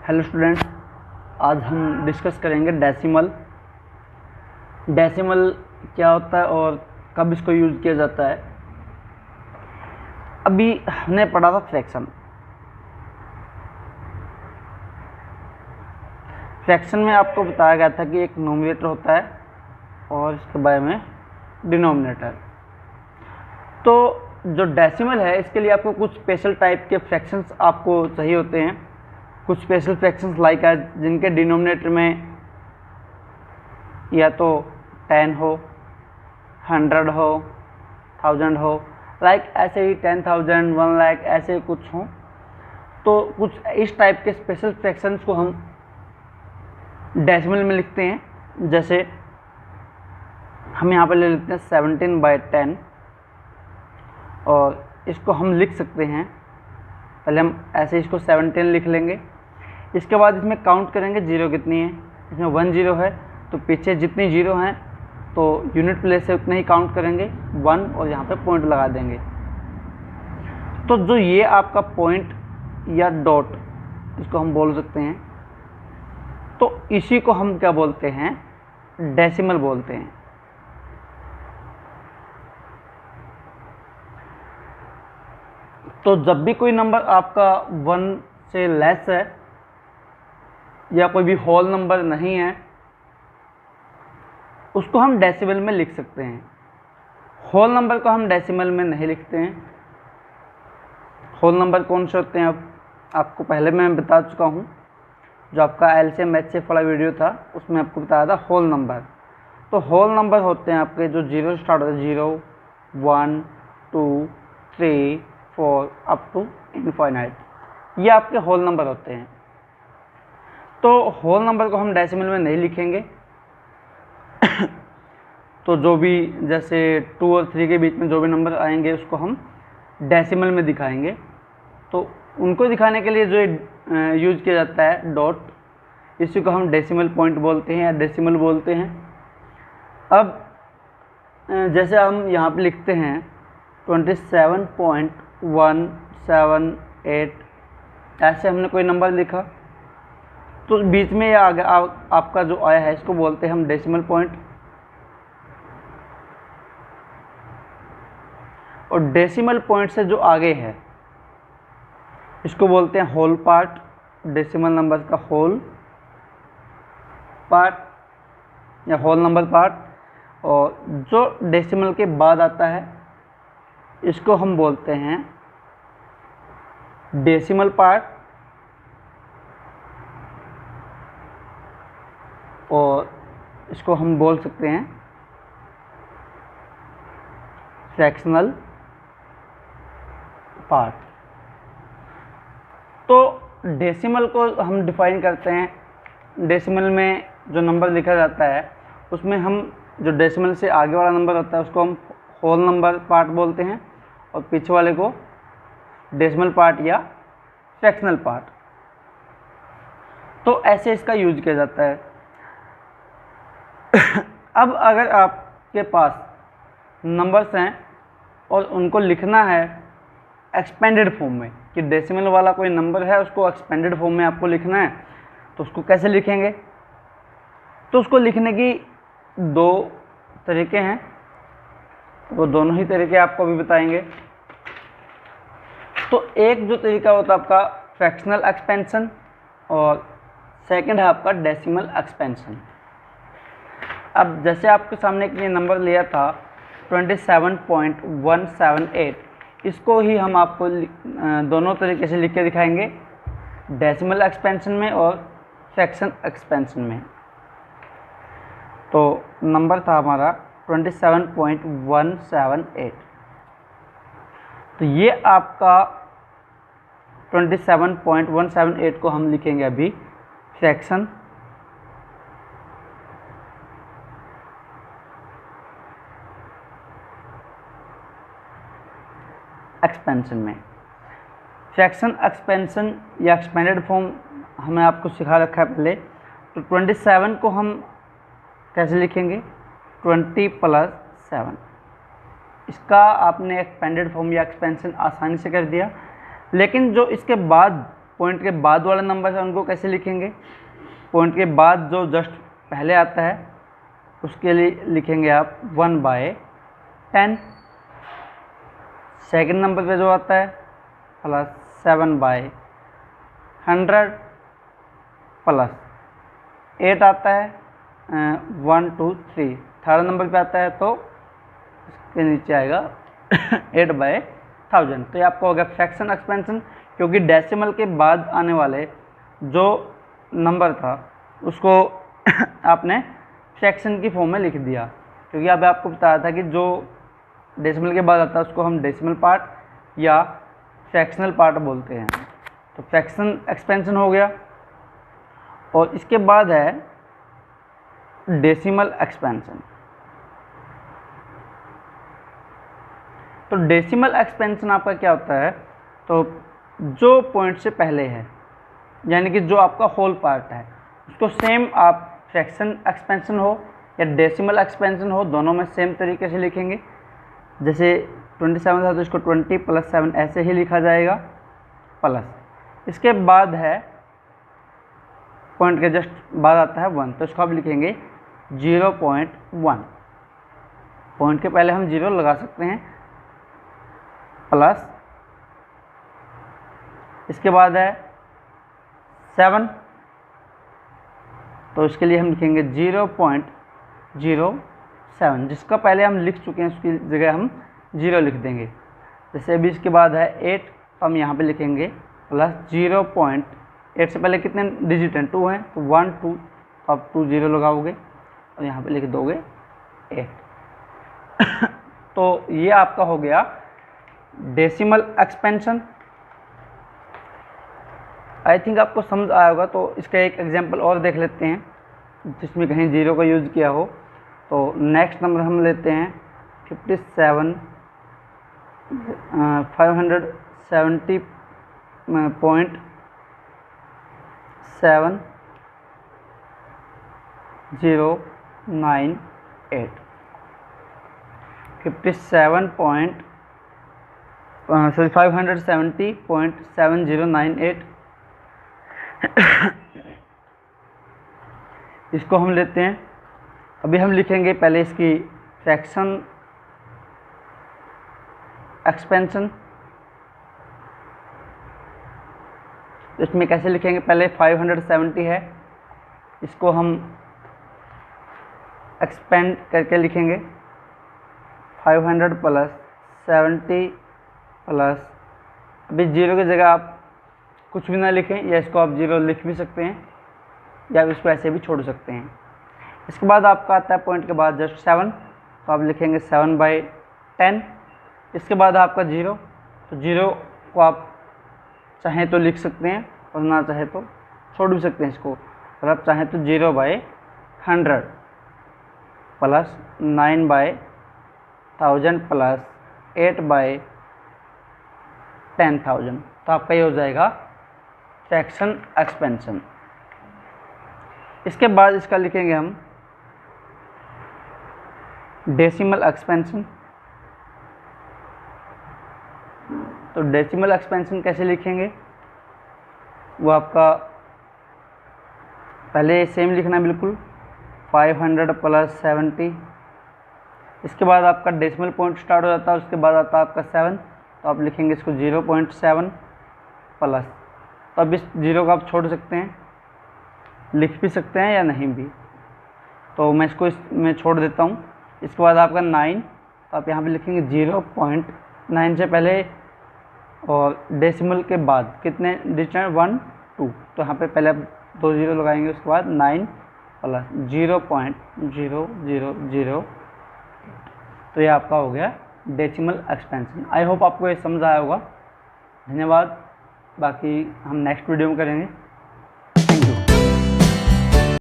Hello students, आज हम discuss करेंगे डेसिमल। डेसिमल क्या होता है और कब इसको यूज़ किया जाता है। अभी हमने पढ़ा था फ्रैक्शन। फ्रैक्शन में आपको बताया गया था कि एक नोमिनेटर होता है और इसके बारे में डिनोमिनेटर। तो जो डेसिमल है इसके लिए आपको कुछ स्पेशल टाइप के फ्रैक्शंस आपको चाहिए होते हैं। कुछ स्पेशल फ्रैक्शंस लाइक है जिनके डिनोमिनेटर में या तो 10 हो, 100 हो, 1000 हो, लाइक ऐसे ही 10,000, 1 लाख ऐसे कुछ हों। तो कुछ इस टाइप के स्पेशल फ्रैक्शंस को हम डेसिमल में लिखते हैं। जैसे हम यहाँ पर ले लेते हैं 17/10 और इसको हम लिख सकते हैं। पहले हम ऐसे इसको 17 लिख लेंगे। इसके बाद इसमें काउंट करेंगे जीरो कितनी है। इसमें 1 0 है तो पीछे जितनी जीरो हैं तो यूनिट प्लेस से उतने ही काउंट करेंगे 1 और यहाँ पे पॉइंट लगा देंगे। तो जो ये आपका पॉइंट या डॉट इसको हम बोल सकते हैं, तो इसी को हम क्या बोलते हैं, डेसिमल बोलते हैं। तो जब भी कोई नंबर आपका 1 से लेस है या कोई भी होल नंबर नहीं है उसको हम डेसिमल में लिख सकते हैं। होल नंबर को हम डेसिमल में नहीं लिखते हैं। होल नंबर कौन से होते हैं अब आपको पहले मैं बता चुका हूँ। जो आपका एलसीएम एचसीएफ वाला वीडियो था उसमें आपको बताया था होल नंबर। तो होल नंबर होते हैं आपके जो जीरो स्टार्ट होते हैं, 0 1 2 3 4 अप टू इनफाइनाइट, ये आपके होल नंबर होते हैं। तो होल नंबर को हम डेसिमल में नहीं लिखेंगे। तो जो भी जैसे 2 और 3 के बीच में जो भी नंबर आएंगे उसको हम डेसिमल में दिखाएंगे। तो उनको दिखाने के लिए जो यूज़ किया जाता है डॉट, इसी को हम डेसिमल पॉइंट बोलते हैं या डेसिमल बोलते हैं। अब जैसे हम यहाँ पे लिखते हैं 27.178, ऐसे हमने कोई नंबर लिखा तो बीच में ये आपका जो आया है इसको बोलते हैं हम डेसिमल पॉइंट। और डेसिमल पॉइंट से जो आगे है इसको बोलते हैं होल पार्ट, डेसिमल नंबर का होल पार्ट या होल नंबर पार्ट। और जो डेसिमल के बाद आता है इसको हम बोलते हैं डेसिमल पार्ट। और इसको हम बोल सकते हैं फ्रैक्शनल पार्ट। तो डेसिमल को हम डिफाइन करते हैं। डेसिमल में जो नंबर लिखा जाता है उसमें हम जो डेसिमल से आगे वाला नंबर होता है उसको हम होल नंबर पार्ट बोलते हैं और पीछे वाले को डेसिमल पार्ट या फ्रैक्शनल पार्ट। तो ऐसे इसका यूज किया जाता है। अब अगर आपके पास नंबर्स हैं और उनको लिखना है एक्सपेंडेड फॉर्म में, कि डेसिमल वाला कोई नंबर है उसको एक्सपेंडेड फॉर्म में आपको लिखना है, तो उसको कैसे लिखेंगे। तो उसको लिखने की 2 तरीके हैं, वो दोनों ही तरीके आपको अभी बताएंगे। तो एक जो तरीका होता है आपका फ्रैक्शनल एक्सपेंशन और सेकंड है आपका डेसिमल एक्सपेंशन। अब जैसे आपके सामने एक नंबर लिया था 27.178, इसको ही हम आपको दोनों तरीके से लिख के दिखाएंगे, डेसिमल एक्सपेंशन में और फ्रैक्शन एक्सपेंशन में। तो नंबर था हमारा 27.178। तो ये आपका 27.178 को हम लिखेंगे अभी फ्रैक्शन एक्सपेंशन में। फ्रैक्शन एक्सपेंशन या एक्सपेंडेड फॉर्म हमें आपको सिखा रखा है पहले। तो 27 को हम कैसे लिखेंगे, 20 + 7। इसका आपने एक्सपेंडेड फॉर्म या एक्सपेंशन आसानी से कर दिया। लेकिन जो इसके बाद पॉइंट के बाद वाले नंबर है उनको कैसे लिखेंगे, पॉइंट के बाद जो जस्ट पहले आता है उसके लिए लिखेंगे आप 1/10। सेकंड नंबर पे जो आता है प्लस 7/100 प्लस 8 आता है 1 2 3। थर्ड नंबर पे आता है तो इसके नीचे आएगा 8/1000। तो ये आपका हो गया फ्रैक्शन एक्सपेंशन, क्योंकि डेसिमल के बाद आने वाले जो नंबर था उसको आपने फ्रैक्शन की फॉर्म में लिख दिया, क्योंकि अब आपको बताया था कि जो डेसिमल के बाद आता है उसको हम डेसिमल पार्ट या फ्रैक्शनल पार्ट बोलते हैं। तो फ्रैक्शन एक्सपेंशन हो गया। और इसके बाद है डेसिमल एक्सपेंशन। तो डेसिमल एक्सपेंशन आपका क्या होता है, तो जो पॉइंट से पहले है यानी कि जो आपका होल पार्ट है उसको सेम आप फ्रैक्शन एक्सपेंशन हो या डेसिमल एक्सपेंशन हो, दोनों में सेम तरीके से लिखेंगे। जैसे 27 था तो इसको 20 + 7 ऐसे ही लिखा जाएगा प्लस। इसके बाद है पॉइंट के जस्ट बाद आता है 1, तो इसको आप लिखेंगे 0.1। पॉइंट के पहले हम 0 लगा सकते हैं प्लस। इसके बाद है 7, तो इसके लिए हम लिखेंगे 0.07। जिसका पहले हम लिख चुके हैं उसकी जगह हम 0 लिख देंगे। जैसे अभी इसके बाद है 8, तो हम यहाँ पे लिखेंगे प्लस 0.8 से पहले कितने डिजिट हैं, 2 हैं, तो 1 2, तो आप 2 0 लगाओगे और यहाँ पे लिख दोगे 8। तो ये आपका हो गया डेसिमल एक्सपेंशन। आई थिंक आपको समझ आया होगा। तो इसका एक एग्जांपल और देख लेते हैं जिसमें कहीं 0 का यूज़ किया हो। तो नेक्स्ट नंबर हम लेते हैं 570.7098 570.7098 इसको हम लेते हैं। अभी हम लिखेंगे पहले इसकी फ्रैक्शन एक्सपेंशन। इसमें कैसे लिखेंगे, पहले 570 है, इसको हम एक्सपेंड करके लिखेंगे 500 + 70 प्लस, अभी 0 की जगह आप कुछ भी ना लिखें, या इसको आप 0 लिख भी सकते हैं या इसको ऐसे भी छोड़ सकते हैं। इसके बाद आपका आता है पॉइंट के बाद जस्ट 7, तो आप लिखेंगे 7/10। इसके बाद आपका 0, तो 0 को आप चाहें तो लिख सकते हैं और ना चाहे तो छोड़ भी सकते हैं इसको। अगर आप चाहें तो 0/100 प्लस 9/1000 प्लस 8/10,000, तो आपका ये हो जाएगा फ्रैक्शन एक्सपेंशन। इसके बाद इसका लिखेंगे हम डेसिमल एक्सपेंशन। तो डेसिमल एक्सपेंशन कैसे लिखेंगे, वो आपका पहले सेम लिखना है बिल्कुल, 500 + 70। इसके बाद आपका डेसिमल पॉइंट स्टार्ट हो जाता है, उसके बाद आता है आपका 7, तो आप लिखेंगे इसको 0.7 प्लस। तो अब इस 0 को आप छोड़ सकते हैं, लिख भी सकते हैं या नहीं भी, तो मैं इसको इसमें छोड़ देता हूँ। इसके बाद आपका 9, तो आप यहाँ पे लिखेंगे 0.9 से पहले और डेसिमल के बाद कितने डिजिट हैं, 1 2, तो यहाँ पे पहले आप 2 0 लगाएंगे, उसके बाद 9 प्लस 0.000। तो ये आपका हो गया डेसिमल एक्सपेंशन। आई होप आपको ये समझ आया होगा। धन्यवाद। बाकी हम नेक्स्ट वीडियो में करेंगे।